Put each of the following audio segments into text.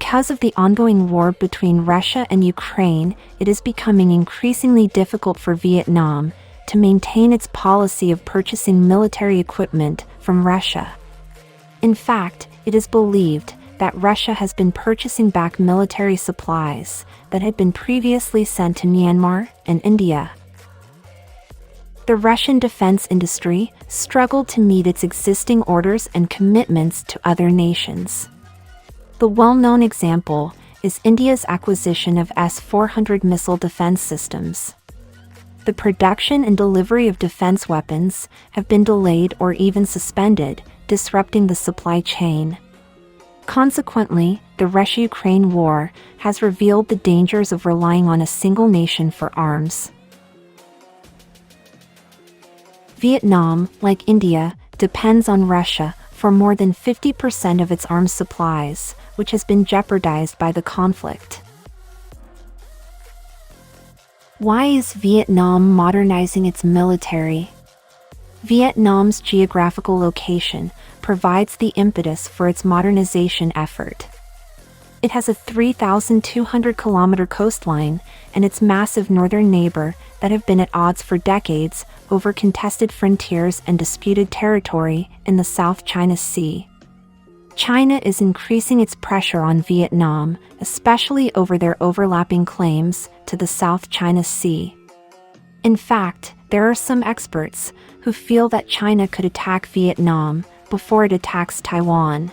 Because of the ongoing war between Russia and Ukraine, it is becoming increasingly difficult for Vietnam to maintain its policy of purchasing military equipment from Russia. In fact, it is believed that Russia has been purchasing back military supplies that had been previously sent to Myanmar and India. The Russian defense industry struggled to meet its existing orders and commitments to other nations. The well-known example is India's acquisition of S-400 missile defense systems. The production and delivery of defense weapons have been delayed or even suspended, disrupting the supply chain. Consequently, the Russia-Ukraine war has revealed the dangers of relying on a single nation for arms. Vietnam, like India, depends on Russia for more than 50% of its arms supplies, which has been jeopardized by the conflict. Why is Vietnam modernizing its military? Vietnam's geographical location provides the impetus for its modernization effort. It has a 3,200-kilometer coastline and its massive northern neighbor that have been at odds for decades over contested frontiers and disputed territory in the South China Sea. China is increasing its pressure on Vietnam, especially over their overlapping claims to the South China Sea. In fact, there are some experts who feel that China could attack Vietnam before it attacks Taiwan.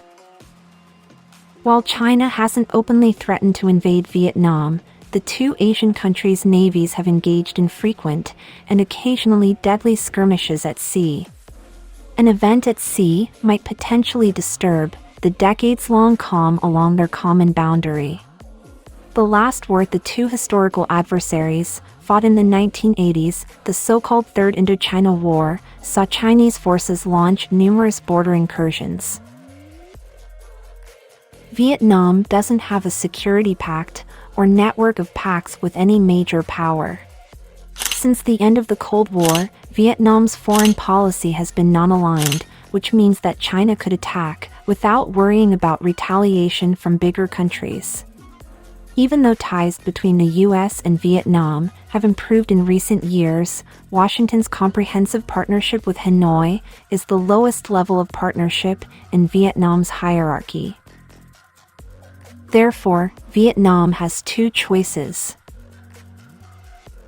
While China hasn't openly threatened to invade Vietnam, the two Asian countries' navies have engaged in frequent and occasionally deadly skirmishes at sea. An event at sea might potentially disturb the decades-long calm along their common boundary. The last war the two historical adversaries fought in the 1980s, the so-called Third Indochina War, saw Chinese forces launch numerous border incursions. Vietnam doesn't have a security pact or network of pacts with any major power. Since the end of the Cold War, Vietnam's foreign policy has been non-aligned, which means that China could attack without worrying about retaliation from bigger countries. Even though ties between the US and Vietnam have improved in recent years, Washington's comprehensive partnership with Hanoi is the lowest level of partnership in Vietnam's hierarchy. Therefore, Vietnam has two choices.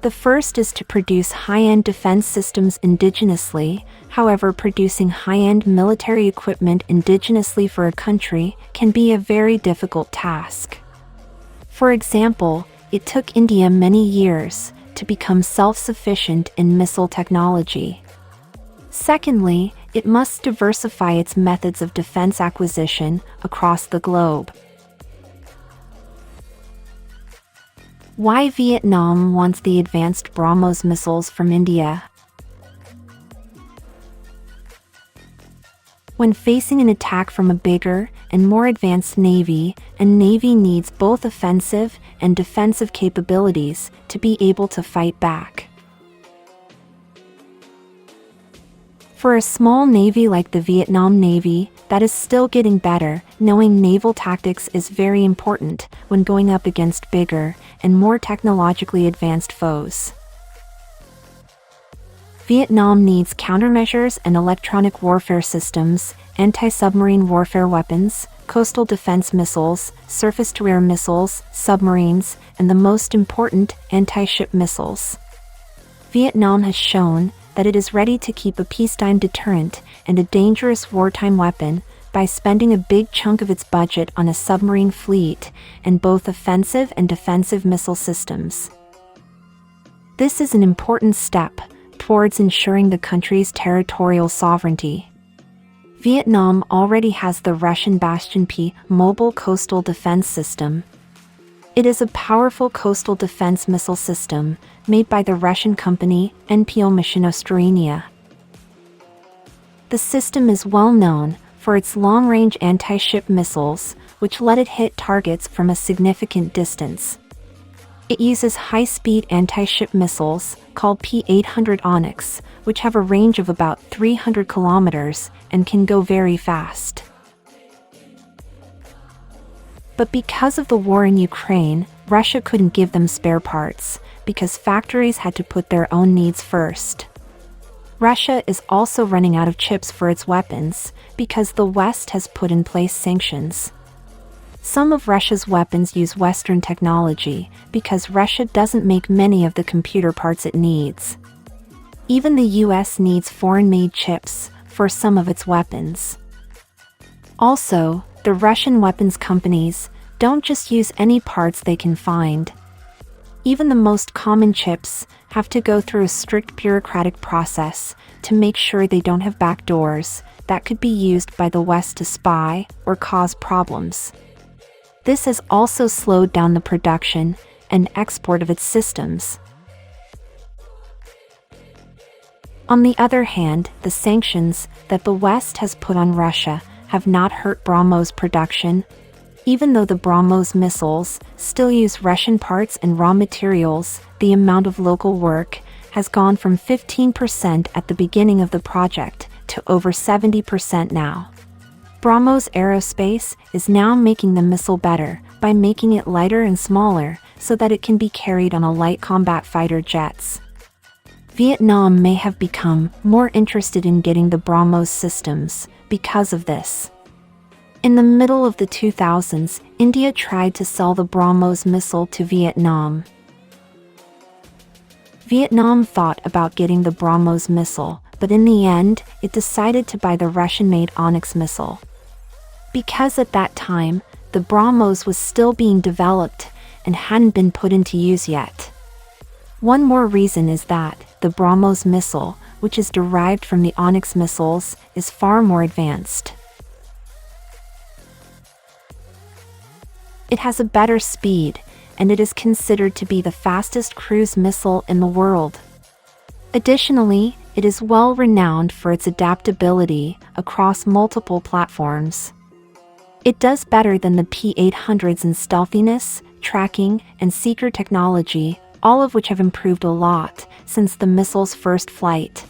The first is to produce high-end defense systems indigenously. However, producing high-end military equipment indigenously for a country can be a very difficult task. For example, it took India many years to become self-sufficient in missile technology. Secondly, it must diversify its methods of defense acquisition across the globe. Why Vietnam wants the advanced BrahMos missiles from India? When facing an attack from a bigger and more advanced navy, a navy needs both offensive and defensive capabilities to be able to fight back. For a small navy like the Vietnam Navy, that is still getting better, knowing naval tactics is very important when going up against bigger and more technologically advanced foes. Vietnam needs countermeasures and electronic warfare systems, anti-submarine warfare weapons, coastal defense missiles, surface-to-air missiles, submarines, and the most important, anti-ship missiles. Vietnam has shown that it is ready to keep a peacetime deterrent and a dangerous wartime weapon by spending a big chunk of its budget on a submarine fleet and both offensive and defensive missile systems. This is an important step towards ensuring the country's territorial sovereignty. Vietnam already has the Russian Bastion P mobile coastal defense system. It is a powerful coastal defense missile system made by the Russian company NPO Mashinostroyenia. The system is well known for its long-range anti-ship missiles, which let it hit targets from a significant distance. It uses high-speed anti-ship missiles called P-800 Onyx, which have a range of about 300 kilometers and can go very fast. But because of the war in Ukraine, Russia couldn't give them spare parts, because factories had to put their own needs first. Russia is also running out of chips for its weapons, because the West has put in place sanctions. Some of Russia's weapons use Western technology, because Russia doesn't make many of the computer parts it needs. Even the US needs foreign-made chips for some of its weapons. Also, the Russian weapons companies don't just use any parts they can find. Even the most common chips have to go through a strict bureaucratic process to make sure they don't have backdoors that could be used by the West to spy or cause problems. This has also slowed down the production and export of its systems. On the other hand, the sanctions that the West has put on Russia have not hurt BrahMos production. Even though the BrahMos missiles still use Russian parts and raw materials, the amount of local work has gone from 15% at the beginning of the project to over 70% now. BrahMos Aerospace is now making the missile better by making it lighter and smaller so that it can be carried on a light combat fighter jets. Vietnam may have become more interested in getting the BrahMos systems because of this. In the middle of the 2000s, India tried to sell the BrahMos missile to Vietnam. Vietnam thought about getting the BrahMos missile, but in the end, it decided to buy the Russian-made Onyx missile. Because at that time, the BrahMos was still being developed and hadn't been put into use yet. One more reason is that the BrahMos missile, which is derived from the Onyx missiles, is far more advanced. It has a better speed, and it is considered to be the fastest cruise missile in the world. Additionally, it is well renowned for its adaptability across multiple platforms. It does better than the P-800s in stealthiness, tracking, and seeker technology, all of which have improved a lot since the missile's first flight.